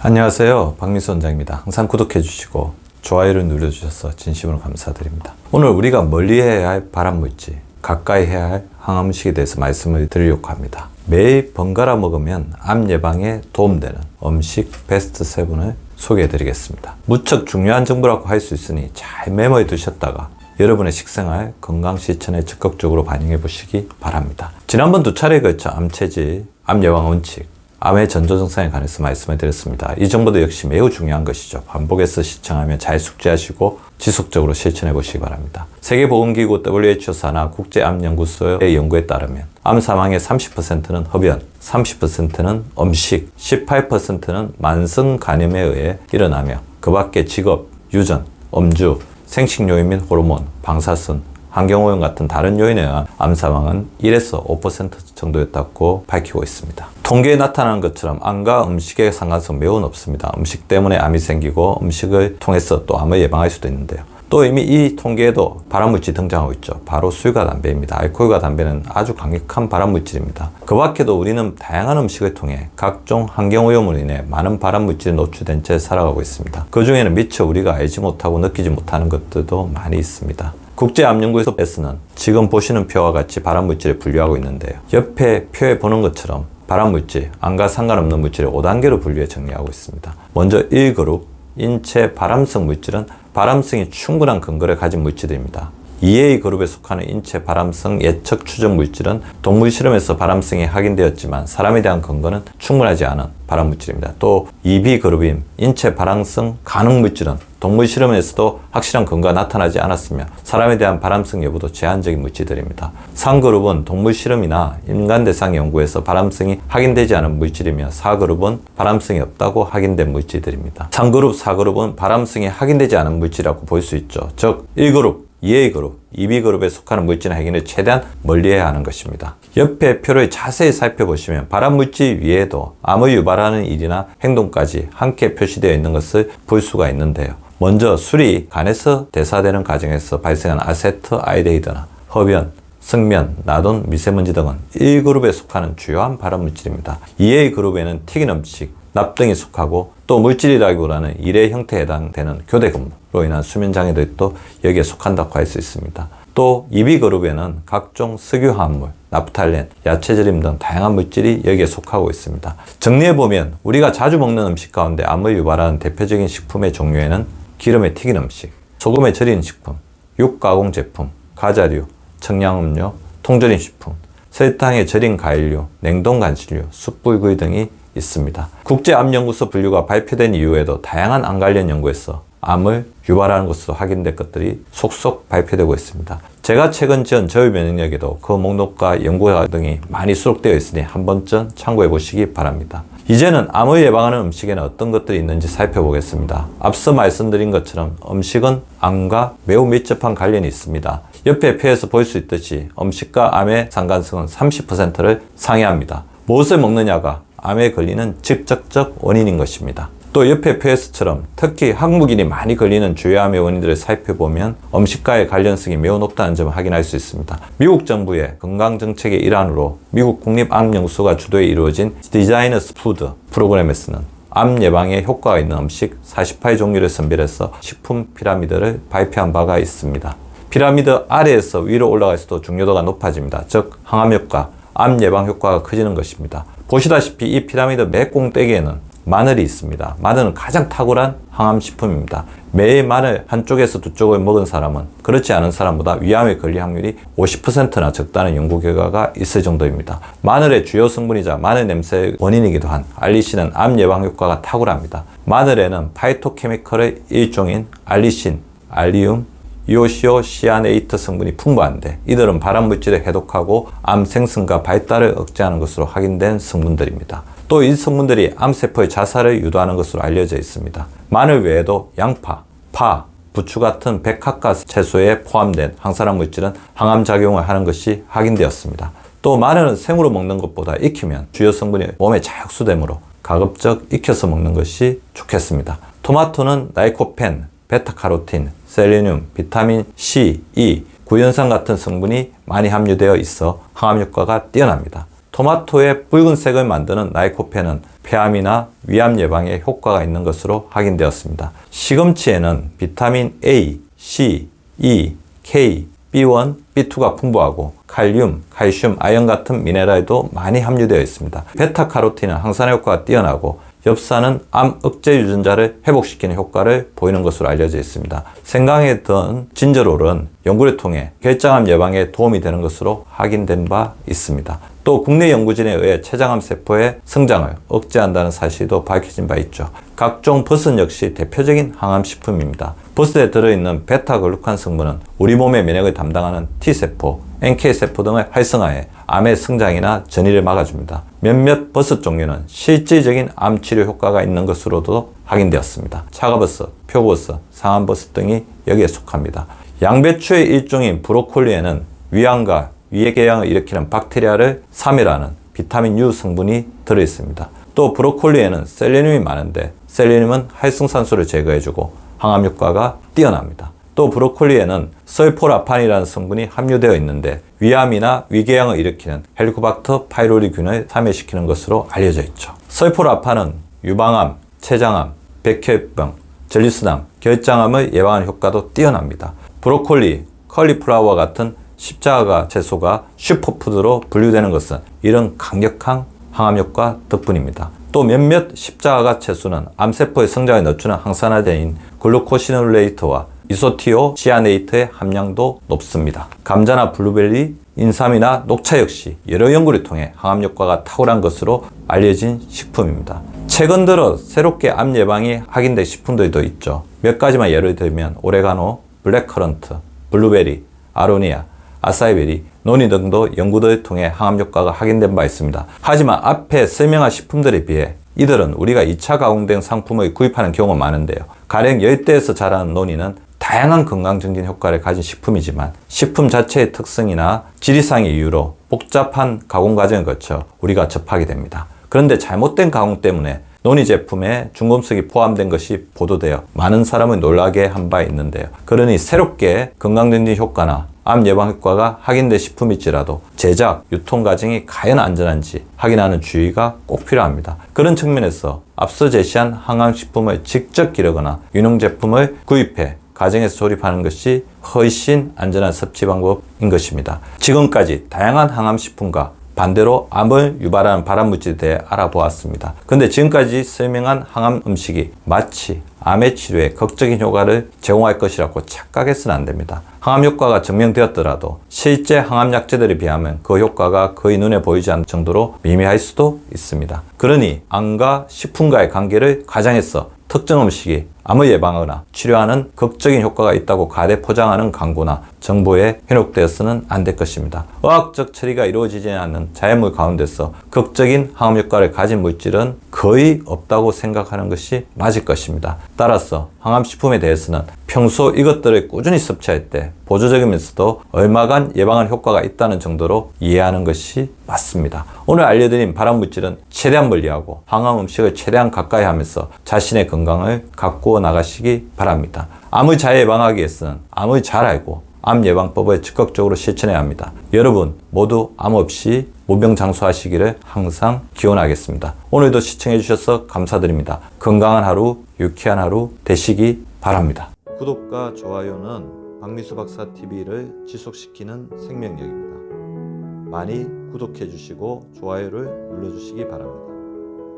안녕하세요, 박민수 원장입니다. 항상 구독해 주시고 좋아요를 눌러주셔서 진심으로 감사드립니다. 오늘 우리가 멀리해야 할 발암물질, 가까이 해야 할 항암식에 대해서 말씀을 드리려고 합니다. 매일 번갈아 먹으면 암 예방에 도움되는 음식 베스트 7을 소개해 드리겠습니다. 무척 중요한 정보라고 할 수 있으니 잘 메모해 두셨다가 여러분의 식생활, 건강 실천에 적극적으로 반영해 보시기 바랍니다. 지난번 2차례에 걸쳐 암체질, 암 예방 원칙, 암의 전조 증상에 관해서 말씀을 드렸습니다. 이 정보도 역시 매우 중요한 것이죠. 반복해서 시청하며 잘 숙지하시고 지속적으로 실천해 보시기 바랍니다. 세계보건기구 WHO 산하 국제암연구소의 연구에 따르면 암 사망의 30%는 흡연, 30%는 음식, 18%는 만성 감염에 의해 일어나며 그 밖에 직업, 유전, 음주, 생식요인 및 호르몬, 방사선, 환경오염 같은 다른 요인에 의한 암사망은 1에서 5% 정도였다고 밝히고 있습니다. 통계에 나타나는 것처럼 암과 음식의 상관성 매우 높습니다. 음식 때문에 암이 생기고 음식을 통해서 또 암을 예방할 수도 있는데요. 또 이미 이 통계에도 발암물질이 등장하고 있죠. 바로 술과 담배입니다. 알코올과 담배는 아주 강력한 발암물질입니다. 그 밖에도 우리는 다양한 음식을 통해 각종 환경오염으로 인해 많은 발암물질에 노출된 채 살아가고 있습니다. 그 중에는 미처 우리가 알지 못하고 느끼지 못하는 것들도 많이 있습니다. 국제암연구소에서는 지금 보시는 표와 같이 발암물질을 분류하고 있는데요. 옆에 표에 보는 것처럼 발암물질, 암과 상관없는 물질을 5단계로 분류해 정리하고 있습니다. 먼저 1그룹, 인체 발암성 물질은 발암성이 충분한 근거를 가진 물질입니다. 2A 그룹에 속하는 인체 발암성 예측 추정 물질은 동물 실험에서 발암성이 확인되었지만 사람에 대한 근거는 충분하지 않은 발암물질입니다. 또 2B 그룹인 인체 발암성 가능 물질은 동물 실험에서도 확실한 근거가 나타나지 않았으며 사람에 대한 발암성 여부도 제한적인 물질들입니다. 3그룹은 동물 실험이나 인간 대상 연구에서 발암성이 확인되지 않은 물질이며 4그룹은 발암성이 없다고 확인된 물질들입니다. 3그룹, 4그룹은 발암성이 확인되지 않은 물질이라고 볼 수 있죠. 즉 1그룹, 2A그룹, 2B그룹에 속하는 물질 확인을 최대한 멀리해야 하는 것입니다. 옆에 표를 자세히 살펴보시면 발암물질 위에도 암을 유발하는 일이나 행동까지 함께 표시되어 있는 것을 볼 수가 있는데요. 먼저 술이 간에서 대사되는 과정에서 발생한 아세트알데히드나 흡연, 승면, 나돈, 미세먼지 등은 1그룹에 속하는 주요한 발암물질입니다. 2A그룹에는 튀긴 음식, 납 등이 속하고 또 물질이라기보다는 일의 형태에 해당되는 교대근무로 인한 수면장애도 여기에 속한다고 할 수 있습니다. 또 2B그룹에는 각종 석유화합물, 나프탈렌, 야채절임 등 다양한 물질이 여기에 속하고 있습니다. 정리해보면 우리가 자주 먹는 음식 가운데 암을 유발하는 대표적인 식품의 종류에는 기름에 튀긴 음식, 소금에 절인 식품, 육가공 제품, 과자류, 청량음료, 통조림 식품, 설탕에 절인 과일류, 냉동 간식류, 숯불구이 등이 있습니다. 국제암연구소 분류가 발표된 이후에도 다양한 암 관련 연구에서 암을 유발하는 것으로 확인된 것들이 속속 발표되고 있습니다. 제가 최근 지은 저희 면역력에도 그 목록과 연구가 등이 많이 수록되어 있으니 한 번쯤 참고해 보시기 바랍니다. 이제는 암을 예방하는 음식에는 어떤 것들이 있는지 살펴보겠습니다. 앞서 말씀드린 것처럼 음식은 암과 매우 밀접한 관련이 있습니다. 옆에 표에서 볼 수 있듯이 음식과 암의 상관성은 30%를 상회합니다. 무엇을 먹느냐가 암에 걸리는 직접적 원인인 것입니다. 또 옆에 표에서처럼 특히 한국인이 많이 걸리는 주요 암의 원인들을 살펴보면 음식과의 관련성이 매우 높다는 점을 확인할 수 있습니다. 미국 정부의 건강정책의 일환으로 미국 국립암연구소가 주도해 이루어진 디자이너스 푸드 프로그램에서는 암 예방에 효과가 있는 음식 48종류를 선별해서 식품 피라미드를 발표한 바가 있습니다. 피라미드 아래에서 위로 올라갈수록 중요도가 높아집니다. 즉 항암 효과, 암 예방 효과가 커지는 것입니다. 보시다시피 이 피라미드 맨 꼭대기에는 마늘이 있습니다. 마늘은 가장 탁월한 항암식품입니다. 매일 마늘 한쪽에서 두 쪽을 먹은 사람은 그렇지 않은 사람보다 위암에 걸릴 확률이 50%나 적다는 연구 결과가 있을 정도입니다. 마늘의 주요 성분이자 마늘 냄새의 원인이기도 한 알리신은 암 예방 효과가 탁월합니다. 마늘에는 파이토케미컬의 일종인 알리신, 알리움, 이오시오시아네이트 성분이 풍부한데 이들은 발암물질을 해독하고 암 생성과 발달을 억제하는 것으로 확인된 성분들입니다. 또 이 성분들이 암세포의 자살을 유도하는 것으로 알려져 있습니다. 마늘 외에도 양파, 파, 부추 같은 백합과 채소에 포함된 항산화 물질은 항암작용을 하는 것이 확인되었습니다. 또 마늘은 생으로 먹는 것보다 익히면 주요 성분이 몸에 잘 흡수되므로 가급적 익혀서 먹는 것이 좋겠습니다. 토마토는 라이코펜, 베타카로틴, 셀레늄, 비타민 C, E, 구연산 같은 성분이 많이 함유되어 있어 항암 효과가 뛰어납니다. 토마토의 붉은색을 만드는 라이코펜은 폐암이나 위암 예방에 효과가 있는 것으로 확인되었습니다. 시금치에는 비타민 A, C, E, K, B1, B2가 풍부하고 칼륨, 칼슘, 아연 같은 미네랄도 많이 함유되어 있습니다. 베타카로틴은 항산화 효과가 뛰어나고 엽산은 암 억제 유전자를 회복시키는 효과를 보이는 것으로 알려져 있습니다. 생강에 든 진저롤은 연구를 통해 결장암 예방에 도움이 되는 것으로 확인된 바 있습니다. 또 국내 연구진에 의해 췌장암 세포의 성장을 억제한다는 사실도 밝혀진 바 있죠. 각종 버섯 역시 대표적인 항암식품입니다. 버섯에 들어있는 베타글루칸 성분은 우리 몸의 면역을 담당하는 T세포, NK세포 등을 활성화해 암의 성장이나 전이를 막아줍니다. 몇몇 버섯 종류는 실질적인 암 치료 효과가 있는 것으로도 확인되었습니다. 차가버섯, 표고버섯, 상한버섯 등이 여기에 속합니다. 양배추의 일종인 브로콜리에는 위암과 위궤양을 일으키는 박테리아를 사멸하는 비타민 U 성분이 들어있습니다. 또 브로콜리에는 셀레늄이 많은데 셀레늄은 활성산소를 제거해주고 항암 효과가 뛰어납니다. 또 브로콜리에는 설포라판이라는 성분이 함유되어 있는데 위암이나 위궤양을 일으키는 헬리코박터 파이로리균을 사멸시키는 것으로 알려져 있죠. 설포라판은 유방암, 췌장암, 백혈병, 전리수남, 결장암을 예방하는 효과도 뛰어납니다. 브로콜리, 컬리플라워 같은 십자가 채소가 슈퍼푸드로 분류되는 것은 이런 강력한 항암 효과 덕분입니다. 또 몇몇 십자가 채소는 암세포의 성장을 늦추는 항산화제인 글루코시놀레이트와 이소티오시아네이트의 함량도 높습니다. 감자나 블루베리, 인삼이나 녹차 역시 여러 연구를 통해 항암 효과가 탁월한 것으로 알려진 식품입니다. 최근 들어 새롭게 암 예방이 확인된 식품들도 있죠. 몇 가지만 예를 들면 오레가노, 블랙커런트, 블루베리, 아로니아, 아사이베리, 노니 등도 연구들을 통해 항암 효과가 확인된 바 있습니다. 하지만 앞에 설명한 식품들에 비해 이들은 우리가 2차 가공된 상품을 구입하는 경우가 많은데요. 가령 열대에서 자라는 노니는 다양한 건강증진 효과를 가진 식품이지만 식품 자체의 특성이나 지리상의 이유로 복잡한 가공 과정을 거쳐 우리가 접하게 됩니다. 그런데 잘못된 가공 때문에 노니 제품에 중금속이 포함된 것이 보도되어 많은 사람을 놀라게 한 바 있는데요. 그러니 새롭게 건강증진 효과나 암 예방 효과가 확인된 식품일지라도 제작, 유통 과정이 과연 안전한지 확인하는 주의가 꼭 필요합니다. 그런 측면에서 앞서 제시한 항암식품을 직접 기르거나 유능 제품을 구입해 가정에서 조립하는 것이 훨씬 안전한 섭취 방법인 것입니다. 지금까지 다양한 항암식품과 반대로 암을 유발하는 발암물질에 대해 알아보았습니다. 근데 지금까지 설명한 항암 음식이 마치 암의 치료에 극적인 효과를 제공할 것이라고 착각해서는 안 됩니다. 항암 효과가 증명되었더라도 실제 항암 약제들에 비하면 그 효과가 거의 눈에 보이지 않는 정도로 미미할 수도 있습니다. 그러니 암과 식품과의 관계를 가정에서 특정 음식이 암을 예방하거나 치료하는 극적인 효과가 있다고 가대 포장하는 광고나 정보에 현혹되어서는 안 될 것입니다. 의학적 처리가 이루어지지 않는 자연물 가운데서 극적인 항암 효과를 가진 물질은 거의 없다고 생각하는 것이 맞을 것입니다. 따라서 항암식품에 대해서는 평소 이것들을 꾸준히 섭취할 때 보조적이면서도 얼마간 예방한 효과가 있다는 정도로 이해하는 것이 맞습니다. 오늘 알려드린 발암물질은 최대한 멀리하고 항암 음식을 최대한 가까이 하면서 자신의 건강을 가꾸어 나가시기 바랍니다. 암을 잘 예방하기 위해서는 암을 잘 알고 암 예방법을 적극적으로 실천해야 합니다. 여러분 모두 암 없이 무병장수하시기를 항상 기원하겠습니다. 오늘도 시청해 주셔서 감사드립니다. 건강한 하루, 유쾌한 하루 되시기 바랍니다. 구독과 좋아요는 박미수 박사 TV를 지속시키는 생명력입니다. 많이 구독해 주시고 좋아요를 눌러 주시기 바랍니다.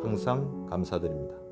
항상 감사드립니다.